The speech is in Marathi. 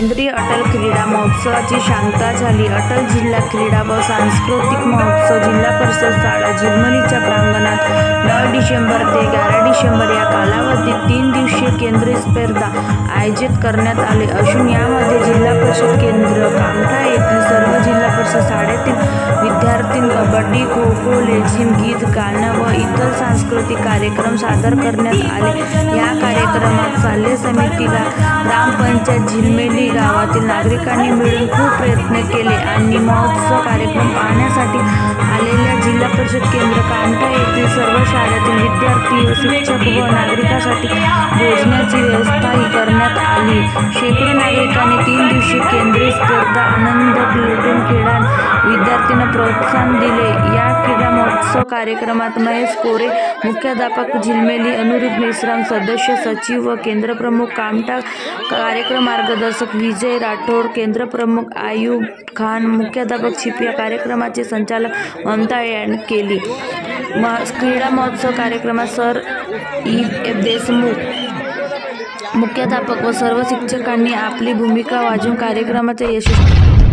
केंद्रीय अटल क्रीडा महोत्सवाची सांगता झाली. अटल जिल्हा क्रीडा व सांस्कृतिक महोत्सव जिल्हा परिषद शाळा झिलमिलीच्या प्रांगणात 9 डिसेंबर ते 11 डिसेंबर या कालावधीत 3 दिवसीय केंद्रीय स्पर्धा आयोजित करण्यात आले असून यामध्ये जिल्हा परिषद केंद्र कामठा येथील सर्व जिल्हा परिषद शाळेतील विद्यार्थी कबड्डी, खो खो, लेझीम, गीत गाणं व इतर सांस्कृतिक कार्यक्रम सादर करण्यात आले. या कार्यक्रमात शालेय समितीला ग्रामपंचायत झिलमिली गावातील नागरिकांनी मिळून खूप प्रयत्न केले आणि महोत्सव कार्यक्रम पाहण्यासाठी आलेल्या जिल्हा परिषद केंद्र कामठा येथील सर्व शाळेतील विद्यार्थी व शिक्षक व नागरिकांसाठी भोजनाची व्यवस्थाही करण्यात आली. शेकडो नागरिकांनी 3 दिवसीय केंद्रीय स्पर्धा आनंद लुटून खेळा विद्यार्थ्यांना प्रोत्साहन दिले. या क्रीडा महोत्सव कार्यक्रमात महेश कोरे मुख्याध्यापक झिलमिली, अनुरूप मेश्राम सदस्य सचिव व केंद्रप्रमुख कामठा, कार्यक्रम मार्गदर्शक विजय राठोड, केंद्रप्रमुख आयुब खान, मुख्याध्यापक शिपिया, कार्यक्रमाचे संचालक ममता यांनी केली. क्रीडा महोत्सव कार्यक्रमात सर ई.एफ. देशमुख मुख्याध्यापक व सर्व शिक्षकांनी आपली भूमिका वाजवून कार्यक्रमाचे यशस्वी